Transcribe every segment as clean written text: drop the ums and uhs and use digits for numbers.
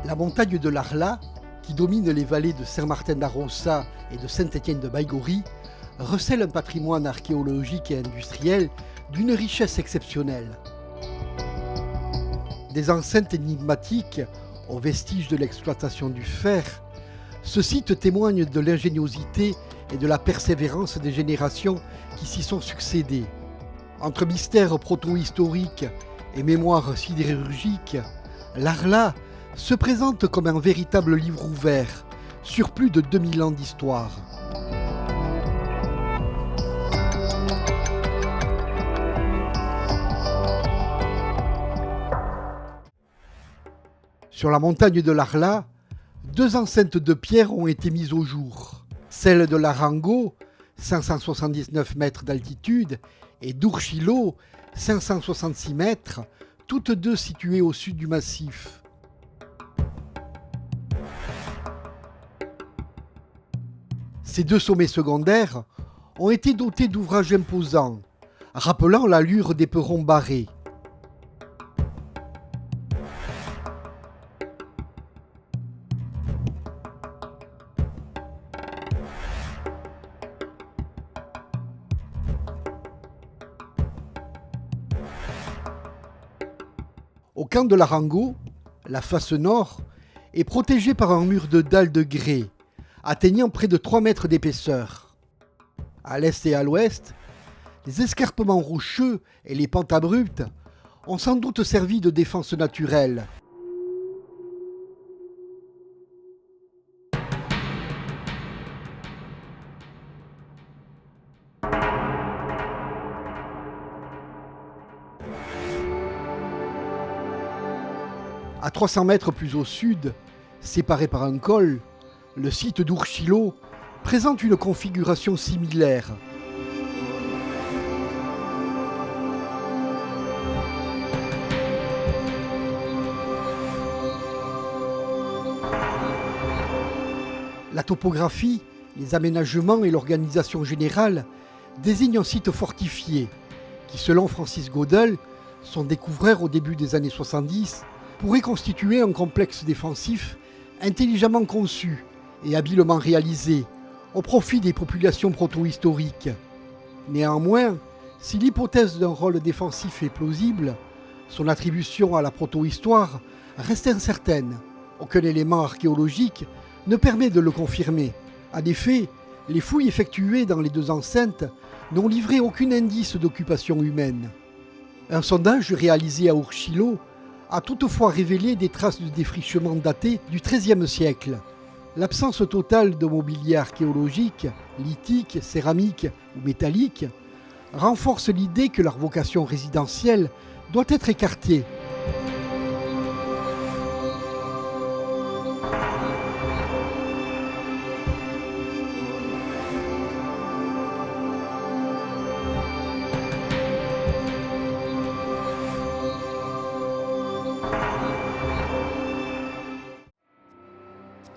La montagne de l'Arla, qui domine les vallées de Saint-Martin-d'Arrossa et de Saint-Étienne-de-Baïgorry, recèle un patrimoine archéologique et industriel d'une richesse exceptionnelle. Des enceintes énigmatiques aux vestiges de l'exploitation du fer, ce site témoigne de l'ingéniosité et de la persévérance des générations qui s'y sont succédées. Entre mystères proto-historiques et mémoires sidérurgiques, l'Arla se présente comme un véritable livre ouvert sur plus de 2000 ans d'histoire. Sur la montagne de l'Arla, 2 enceintes de pierre ont été mises au jour. Celle de l'Arango, 579 mètres d'altitude, et d'Urchilo, 566 mètres, toutes deux situées au sud du massif. Ces 2 sommets secondaires ont été dotés d'ouvrages imposants, rappelant l'allure des perrons barrés. Au camp de l'Arango, la face nord est protégée par un mur de dalles de grès, atteignant près de 3 mètres d'épaisseur. À l'est et à l'ouest, les escarpements rocheux et les pentes abruptes ont sans doute servi de défense naturelle. À 300 mètres plus au sud, séparé par un col, le site d'Urchilo présente une configuration similaire. La topographie, les aménagements et l'organisation générale désignent un site fortifié qui, selon Francis Godel, son découvreur au début des années 70, pourrait constituer un complexe défensif intelligemment conçu et habilement réalisé au profit des populations proto-historiques. Néanmoins, si l'hypothèse d'un rôle défensif est plausible, son attribution à la proto-histoire reste incertaine. Aucun élément archéologique ne permet de le confirmer. En effet, les fouilles effectuées dans les 2 enceintes n'ont livré aucun indice d'occupation humaine. Un sondage réalisé à Urchilo a toutefois révélé des traces de défrichement datées du XIIIe siècle. L'absence totale de mobilier archéologique, lithique, céramique ou métallique, renforce l'idée que leur vocation résidentielle doit être écartée.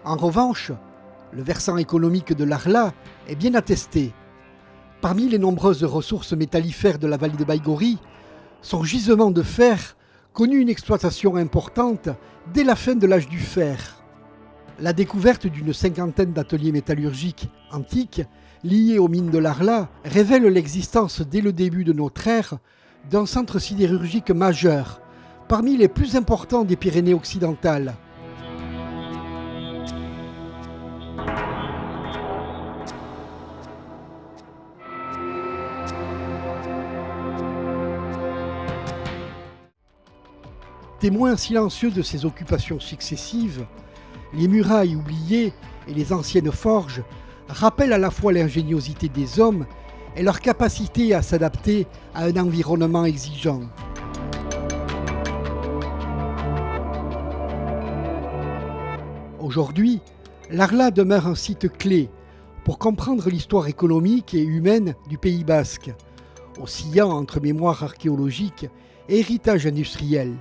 En revanche, le versant économique de l'Arla est bien attesté. Parmi les nombreuses ressources métallifères de la vallée de Baïgorry, son gisement de fer connut une exploitation importante dès la fin de l'âge du fer. La découverte d'une 50aine d'ateliers métallurgiques antiques liés aux mines de l'Arla révèle l'existence dès le début de notre ère d'un centre sidérurgique majeur, parmi les plus importants des Pyrénées occidentales. Témoins silencieux de ces occupations successives, les murailles oubliées et les anciennes forges rappellent à la fois l'ingéniosité des hommes et leur capacité à s'adapter à un environnement exigeant. Aujourd'hui, l'Arla demeure un site clé pour comprendre l'histoire économique et humaine du Pays basque, oscillant entre mémoire archéologique et héritage industriel.